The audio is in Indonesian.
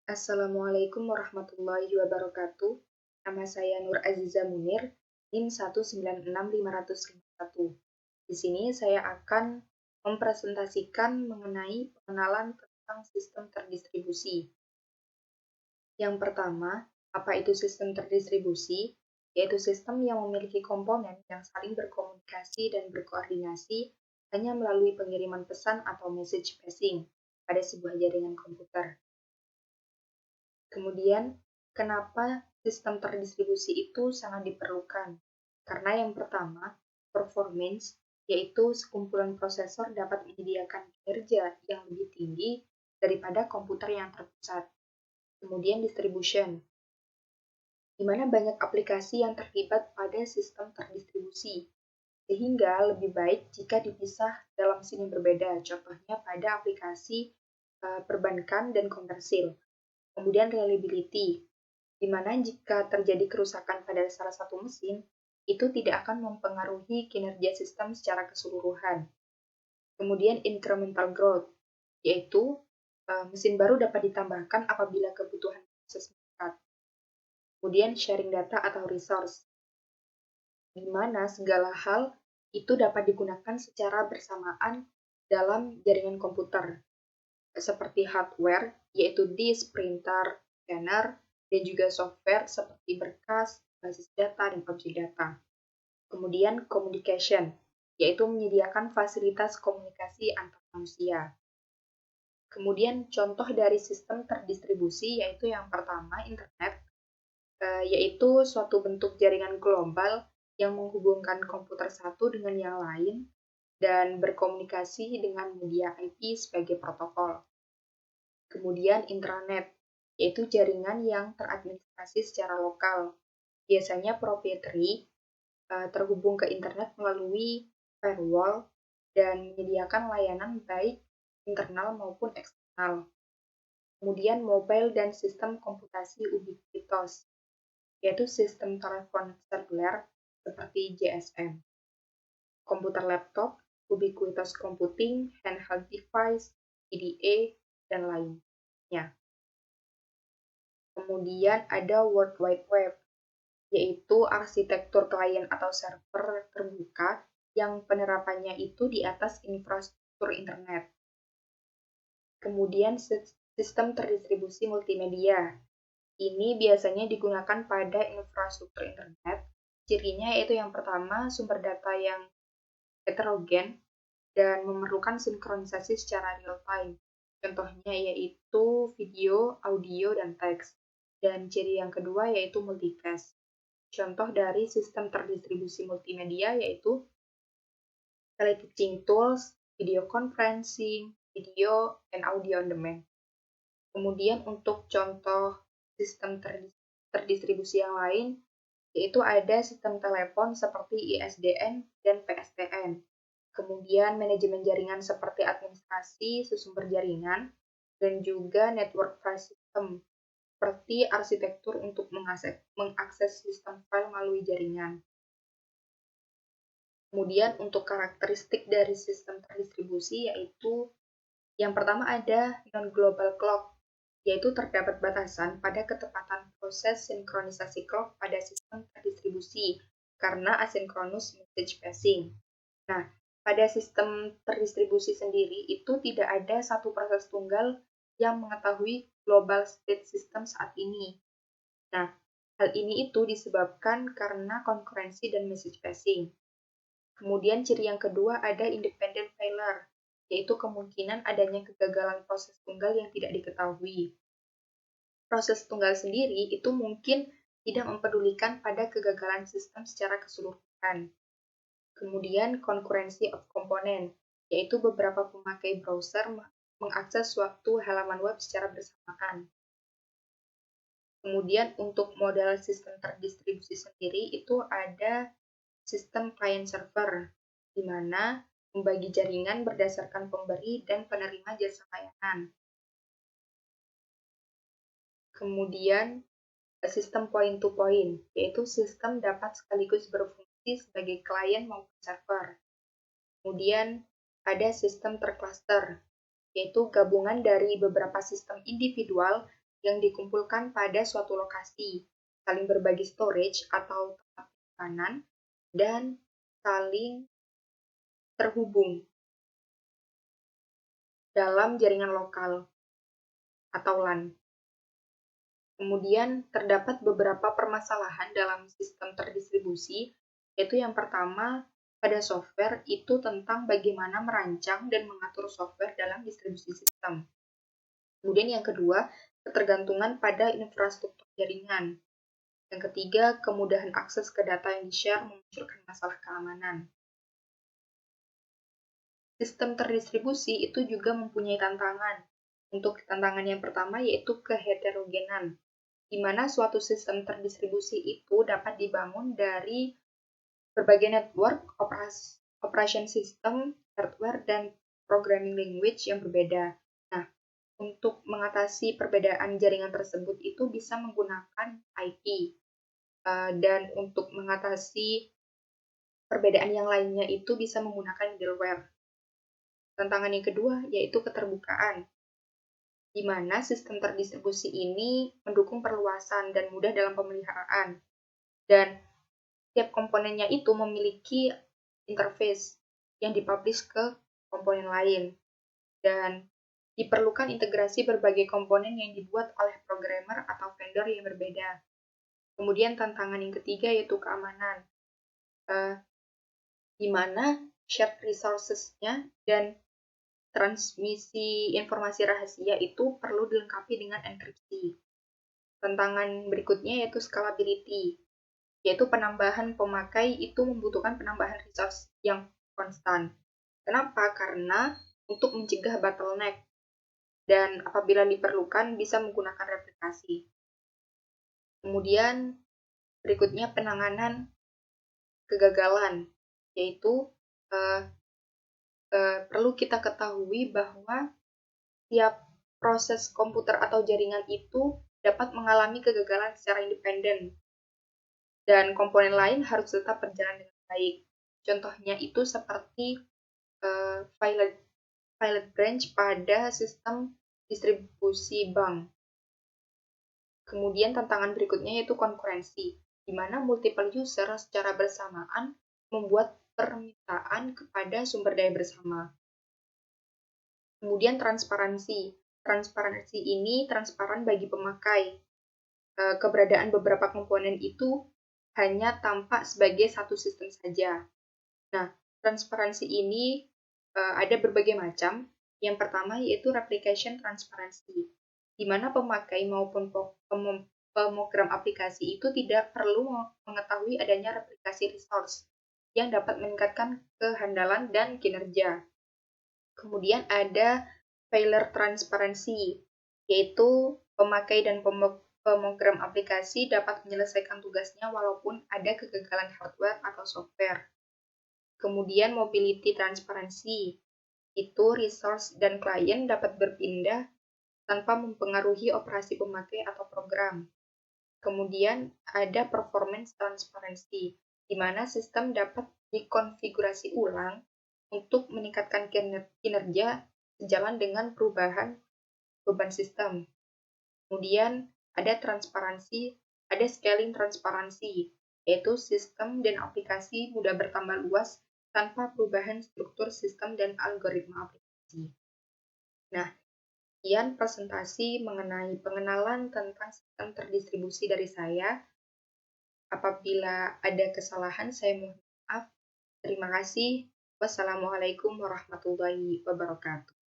Assalamualaikum warahmatullahi wabarakatuh. Nama saya Nur Aziza Munir, NIM 1965551. Di sini saya akan mempresentasikan mengenai pengenalan tentang sistem terdistribusi. Yang pertama, apa itu sistem terdistribusi? Yaitu sistem yang memiliki komponen yang saling berkomunikasi dan berkoordinasi hanya melalui pengiriman pesan atau message passing pada sebuah jaringan komputer. Kemudian, kenapa sistem terdistribusi itu sangat diperlukan? Karena yang pertama, performance, yaitu sekumpulan prosesor dapat menyediakan kinerja yang lebih tinggi daripada komputer yang terpusat. Kemudian distribution, di mana banyak aplikasi yang terlibat pada sistem terdistribusi, sehingga lebih baik jika dipisah dalam mesin yang berbeda, contohnya pada aplikasi perbankan dan komersil. Kemudian reliability, di mana jika terjadi kerusakan pada salah satu mesin, itu tidak akan mempengaruhi kinerja sistem secara keseluruhan. Kemudian incremental growth, yaitu mesin baru dapat ditambahkan apabila kebutuhan proses meningkat. Kemudian sharing data atau resource, di mana segala hal itu dapat digunakan secara bersamaan dalam jaringan komputer, seperti hardware, yaitu disk, printer, scanner, dan juga software seperti berkas, basis data, dan objek data. Kemudian communication, yaitu menyediakan fasilitas komunikasi antar manusia. Kemudian contoh dari sistem terdistribusi yaitu yang pertama internet, yaitu suatu bentuk jaringan global yang menghubungkan komputer satu dengan yang lain dan berkomunikasi dengan media IP sebagai protokol. Kemudian intranet, yaitu jaringan yang teradministrasi secara lokal, biasanya proprietary, terhubung ke internet melalui firewall dan menyediakan layanan baik internal maupun eksternal. Kemudian mobile dan sistem komputasi ubiquitous, yaitu sistem telepon seluler seperti GSM. Komputer laptop, ubiquitous computing, handheld device, PDA, dan lainnya. Kemudian ada World Wide Web, yaitu arsitektur klien atau server terbuka yang penerapannya itu di atas infrastruktur internet. Kemudian sistem terdistribusi multimedia. Ini biasanya digunakan pada infrastruktur internet. Cirinya yaitu yang pertama, sumber data yang heterogen dan memerlukan sinkronisasi secara real time. Contohnya yaitu video, audio, dan teks. Dan ciri yang kedua yaitu multicast. Contoh dari sistem terdistribusi multimedia yaitu teleteaching tools, video conferencing, video, and audio on demand. Kemudian untuk contoh sistem terdistribusi yang lain, yaitu ada sistem telepon seperti ISDN dan PSTN. Kemudian manajemen jaringan seperti administrasi sesumber jaringan, dan juga network file system, seperti arsitektur untuk mengakses sistem file melalui jaringan. Kemudian untuk karakteristik dari sistem terdistribusi yaitu yang pertama ada non-global clock, yaitu terdapat batasan pada ketepatan proses sinkronisasi clock pada sistem terdistribusi karena asinkronus message passing. Nah, pada sistem terdistribusi sendiri itu tidak ada satu proses tunggal yang mengetahui global state system saat ini. Nah, hal ini itu disebabkan karena konkurensi dan message passing. Kemudian ciri yang kedua ada independent failure, yaitu kemungkinan adanya kegagalan proses tunggal yang tidak diketahui. Proses tunggal sendiri itu mungkin tidak mempedulikan pada kegagalan sistem secara keseluruhan. Kemudian concurrency of component, yaitu beberapa pemakai browser mengakses suatu halaman web secara bersamaan. Kemudian untuk model sistem terdistribusi sendiri itu ada sistem client server, di mana membagi jaringan berdasarkan pemberi dan penerima jasa layanan. Kemudian sistem point-to-point, yaitu sistem dapat sekaligus berfungsi sebagai klien maupun server. Kemudian ada sistem tercluster, yaitu gabungan dari beberapa sistem individual yang dikumpulkan pada suatu lokasi, saling berbagi storage atau tempat penyimpanan, dan saling terhubung dalam jaringan lokal atau LAN. Kemudian terdapat beberapa permasalahan dalam sistem terdistribusi, yaitu yang pertama pada software itu tentang bagaimana merancang dan mengatur software dalam distribusi sistem. Kemudian yang kedua, ketergantungan pada infrastruktur jaringan. Yang ketiga, kemudahan akses ke data yang di-share memunculkan masalah keamanan. Sistem terdistribusi itu juga mempunyai tantangan. Untuk tantangan yang pertama yaitu keheterogenan, di mana suatu sistem terdistribusi itu dapat dibangun dari berbagai network, operation system, hardware, dan programming language yang berbeda. Nah, untuk mengatasi perbedaan jaringan tersebut itu bisa menggunakan IP. Dan untuk mengatasi perbedaan yang lainnya itu bisa menggunakan middleware. Tantangan yang kedua yaitu keterbukaan, di mana sistem terdistribusi ini mendukung perluasan dan mudah dalam pemeliharaan. Dan setiap komponennya itu memiliki interface yang dipublish ke komponen lain. Dan diperlukan integrasi berbagai komponen yang dibuat oleh programmer atau vendor yang berbeda. Kemudian tantangan yang ketiga yaitu keamanan, di mana shared resources-nya dan transmisi informasi rahasia itu perlu dilengkapi dengan enkripsi. Tantangan berikutnya yaitu scalability, yaitu penambahan pemakai itu membutuhkan penambahan resource yang konstan. Kenapa? Karena untuk mencegah bottleneck, dan apabila diperlukan bisa menggunakan replikasi. Kemudian berikutnya penanganan kegagalan, yaitu perlu kita ketahui bahwa tiap proses komputer atau jaringan itu dapat mengalami kegagalan secara independen, dan komponen lain harus tetap berjalan dengan baik. Contohnya itu seperti violet branch pada sistem distribusi bank. Kemudian tantangan berikutnya yaitu konkurensi, di mana multiple user secara bersamaan membuat permintaan kepada sumber daya bersama. Kemudian transparansi. Transparansi ini transparan bagi pemakai. Keberadaan beberapa komponen itu hanya tampak sebagai satu sistem saja. Nah, transparansi ini ada berbagai macam. Yang pertama yaitu replication transparency, di mana pemakai maupun pemrogram aplikasi itu tidak perlu mengetahui adanya replikasi resource yang dapat meningkatkan kehandalan dan kinerja. Kemudian ada failure transparency, yaitu pemakai dan pemrogram aplikasi dapat menyelesaikan tugasnya walaupun ada kegagalan hardware atau software. Kemudian mobility transparency, itu resource dan klien dapat berpindah tanpa mempengaruhi operasi pemakai atau program. Kemudian ada performance transparency, di mana sistem dapat dikonfigurasi ulang untuk meningkatkan kinerja sejalan dengan perubahan beban sistem. Kemudian ada scaling transparansi, yaitu sistem dan aplikasi mudah bertambah luas tanpa perubahan struktur sistem dan algoritma aplikasi. Nah, sekian presentasi mengenai pengenalan tentang sistem terdistribusi dari saya. Apabila ada kesalahan, saya mohon maaf. Terima kasih. Wassalamualaikum warahmatullahi wabarakatuh.